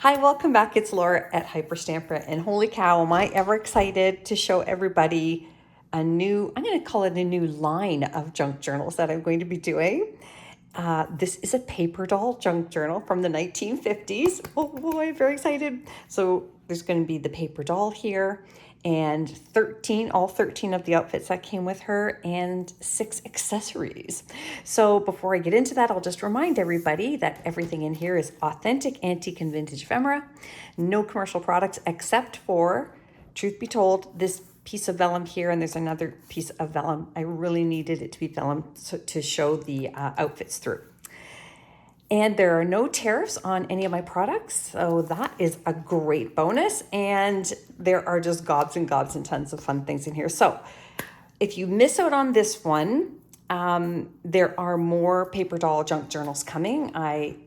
Hi, welcome back. It's Laura at Hyperstamper, and holy cow, am I ever excited to show everybody I'm going to call it a new line of junk journals that I'm going to be doing. This is a paper doll junk journal from the 1950s. Oh boy, I'm very excited. So there's going to be the paper doll here and all 13 of the outfits that came with her and 6 accessories. So before I get into that, I'll just remind everybody that everything in here is authentic antique and vintage ephemera. No commercial products except for, truth be told, this piece of vellum here, and there's another piece of vellum. I really needed it to be vellum to show the outfits through. And there are no tariffs on any of my products, so that is a great bonus. And there are just gobs and gobs and tons of fun things in here. So if you miss out on this one, there are more paper doll junk journals coming. I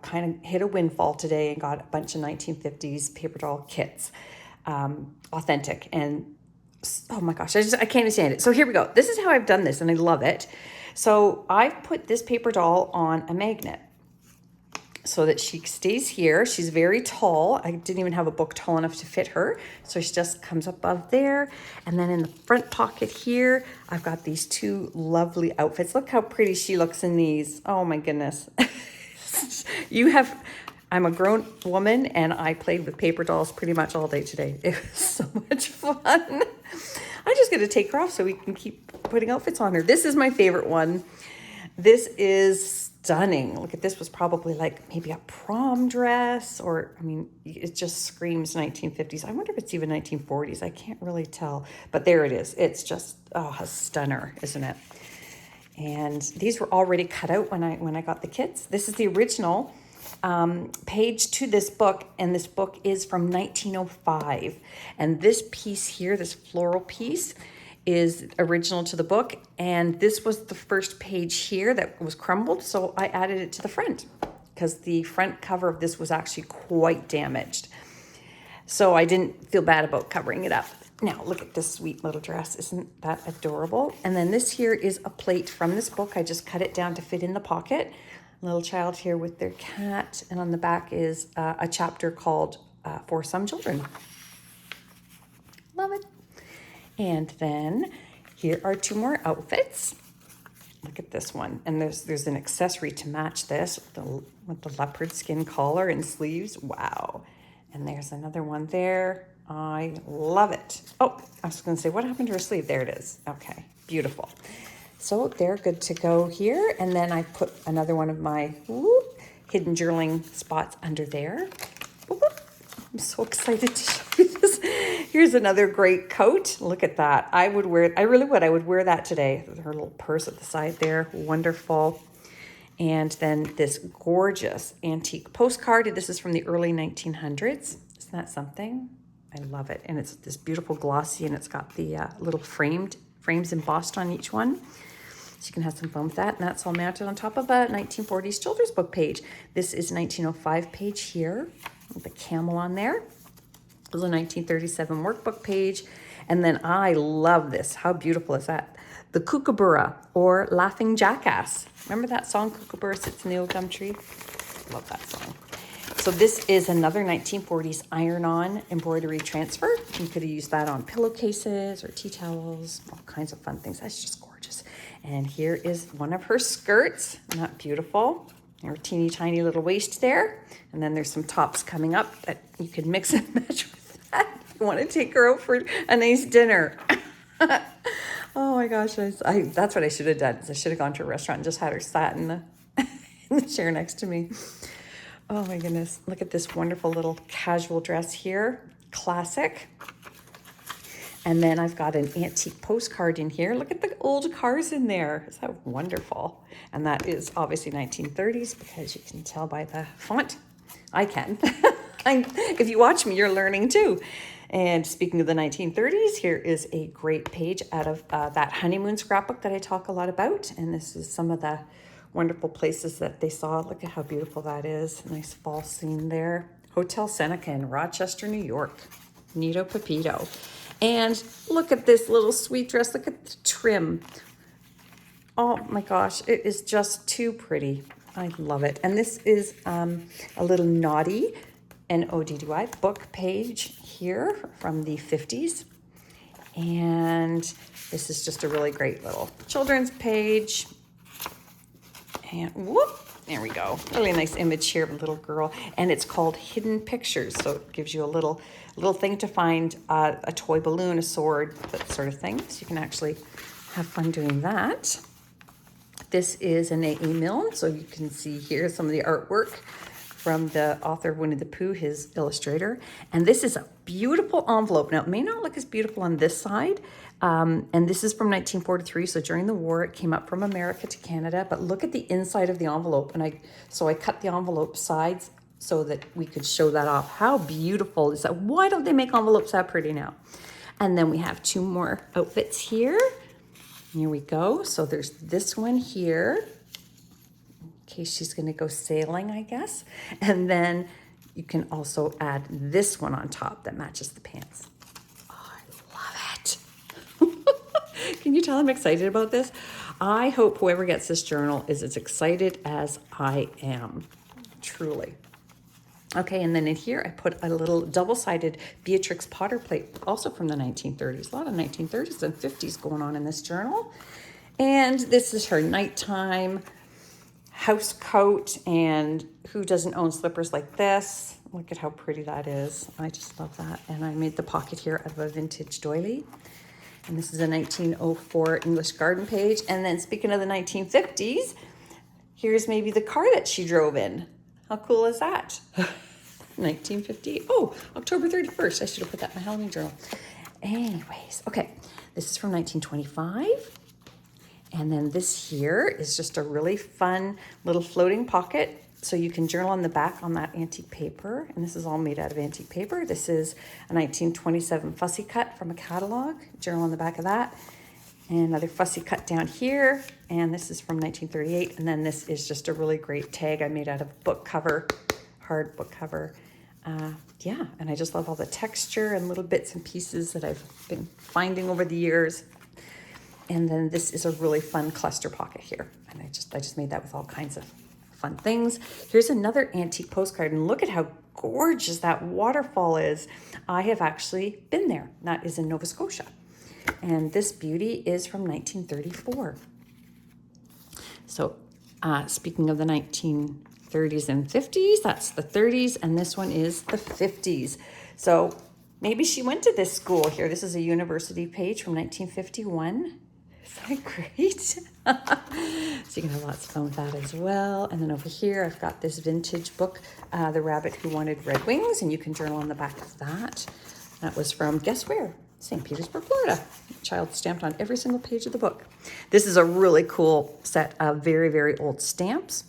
kind of hit a windfall today and got a bunch of 1950s paper doll kits, authentic, and oh my gosh, I can't even stand it. So here we go. This is how I've done this, and I love it. So I've put this paper doll on a magnet so that she stays here. She's very tall. I didn't even have a book tall enough to fit her. So she just comes above there. And then in the front pocket here, I've got these 2 lovely outfits. Look how pretty she looks in these. Oh my goodness. I'm a grown woman and I played with paper dolls pretty much all day today. It was so much fun. I'm just going to take her off so we can keep putting outfits on her. This is my favorite one. This is stunning. Look at this, was probably like maybe a prom dress, or I mean, it just screams 1950s. I wonder if it's even 1940s. I can't really tell, but there it is. It's just a stunner, isn't it? And these were already cut out when I got the kits. This is the original page to this book, and this book is from 1905. And this piece here, this floral piece, is original to the book, and this was the first page here that was crumbled, so I added it to the front because the front cover of this was actually quite damaged. So I didn't feel bad about covering it up. Now look at this sweet little dress. Isn't that adorable? And then this here is a plate from this book. I just cut it down to fit in the pocket. A little child here with their cat, and on the back is a chapter called For Some Children. Love it. And then here are 2 more outfits. Look at this one. And there's an accessory to match this with the leopard skin collar and sleeves. Wow. And there's another one there. I love it. Oh, I was going to say, what happened to her sleeve? There it is. Okay, beautiful. So they're good to go here. And then I put another one of my hidden journaling spots under there. I'm so excited to show you this. Here's another great coat. Look at that. I would wear it. I really would. I would wear that today. Her little purse at the side there. Wonderful. And then this gorgeous antique postcard. This is from the early 1900s. Isn't that something? I love it. And it's this beautiful glossy, and it's got the little frames embossed on each one. So you can have some fun with that. And that's all mounted on top of a 1940s children's book page. This is 1905 page here with the camel on there. There's a 1937 workbook page. And then I love this. How beautiful is that? The Kookaburra, or Laughing Jackass. Remember that song, Kookaburra Sits in the Old Gum Tree? Love that song. So this is another 1940s iron-on embroidery transfer. You could have used that on pillowcases or tea towels, all kinds of fun things. That's just gorgeous. And here is one of her skirts. Isn't that beautiful? Her teeny tiny little waist there. And then there's some tops coming up that you can mix and match with that if you want to take her out for a nice dinner. Oh my gosh, that's what I should have done. I should have gone to a restaurant and just had her sat in the chair next to me. Oh my goodness, look at this wonderful little casual dress here. Classic. And then I've got an antique postcard in here. Look at the old cars in there. Is that wonderful? And that is obviously 1930s because you can tell by the font. I can. If you watch me, you're learning too. And speaking of the 1930s, here is a great page out of that honeymoon scrapbook that I talk a lot about. And this is some of the wonderful places that they saw. Look at how beautiful that is. Nice fall scene there. Hotel Seneca in Rochester, New York. Nito Pepito. And look at this little sweet dress. Look at the trim. Oh my gosh, it is just too pretty. I love it. And this is a little naughty N-O-D-D-Y, book page here from the 50s. And this is just a really great little children's page. And whoop, there we go. Really nice image here of a little girl. And it's called Hidden Pictures. So it gives you a little thing to find a toy balloon, a sword, that sort of thing. So you can actually have fun doing that. This is an A.E. Milne, so you can see here some of the artwork from the author of Winnie the Pooh, his illustrator. And this is a beautiful envelope. Now, it may not look as beautiful on this side, and this is from 1943, so during the war, it came up from America to Canada, but look at the inside of the envelope. And so I cut the envelope sides so that we could show that off. How beautiful is that? Why don't they make envelopes that pretty now? And then we have two more outfits here. Here we go. So there's this one here, in case she's going to go sailing, I guess. And then you can also add this one on top that matches the pants. Oh, I love it. Can you tell I'm excited about this? I hope whoever gets this journal is as excited as I am, truly. Okay, and then in here I put a little double-sided Beatrix Potter plate, also from the 1930s. A lot of 1930s and 50s going on in this journal. And this is her nighttime house coat, and who doesn't own slippers like this? Look at how pretty that is. I just love that. And I made the pocket here out of a vintage doily. And this is a 1904 English garden page. And then speaking of the 1950s, here's maybe the car that she drove in. How cool is that? 1950. Oh, October 31st. I should have put that in my Halloween journal. Anyways, okay. This is from 1925. And then this here is just a really fun little floating pocket. So you can journal on the back on that antique paper. And this is all made out of antique paper. This is a 1927 fussy cut from a catalog. Journal on the back of that. And another fussy cut down here. And this is from 1938. And then this is just a really great tag I made out of book cover, hard book cover. Yeah, and I just love all the texture and little bits and pieces that I've been finding over the years. And then this is a really fun cluster pocket here. And I just made that with all kinds of fun things. Here's another antique postcard, and look at how gorgeous that waterfall is. I have actually been there. That is in Nova Scotia. And this beauty is from 1934. So speaking of the 1930s and 50s, that's the 30s, and this one is the 50s. So maybe she went to this school here. This is a university page from 1951. Isn't that great? So you can have lots of fun with that as well. And then over here, I've got this vintage book, The Rabbit Who Wanted Red Wings, and you can journal on the back of that. That was from, guess where? St. Petersburg, Florida. Child stamped on every single page of the book. This is a really cool set of very, very old stamps.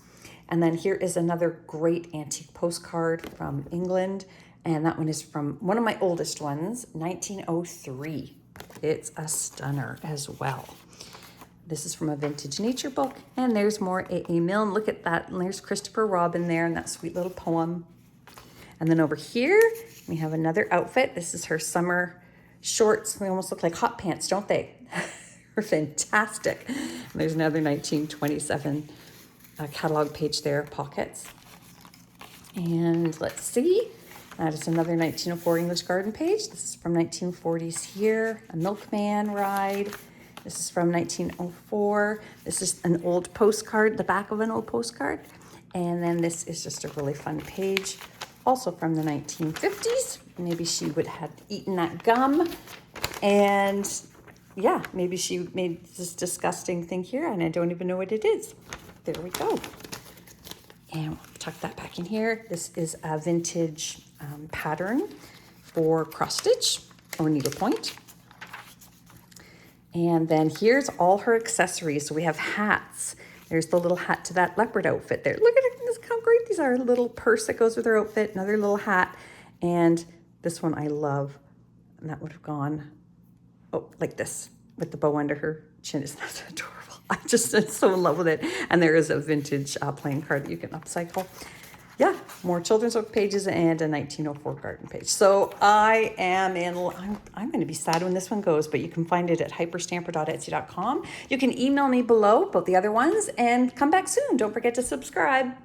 And then here is another great antique postcard from England. And that one is from one of my oldest ones, 1903. It's a stunner as well. This is from a vintage nature book. And there's more A.E. Milne. Look at that. And there's Christopher Robin there and that sweet little poem. And then over here, we have another outfit. This is her summer shorts. They almost look like hot pants, don't they? They're fantastic. And there's another 1927 catalog page there, pockets. And let's see. That is another 1904 English garden page. This is from 1940s here. A milkman ride. This is from 1904. This is an old postcard, the back of an old postcard. And then this is just a really fun page, also from the 1950s. Maybe she would have eaten that gum. And yeah, maybe she made this disgusting thing here, and I don't even know what it is. There we go. And we'll tuck that back in here. This is a vintage pattern for cross stitch or needlepoint. And then here's all her accessories. So we have hats. There's the little hat to that leopard outfit there. Look at it, look how great these are. A little purse that goes with her outfit, another little hat. And this one I love. And that would have gone, oh, like this, with the bow under her chin. Isn't that adorable? I'm just so in love with it. And there is a vintage playing card that you can upcycle. Yeah, more children's book pages and a 1904 garden page. So I am I'm going to be sad when this one goes, but you can find it at hyperstamper.etsy.com. You can email me below about the other ones and come back soon. Don't forget to subscribe.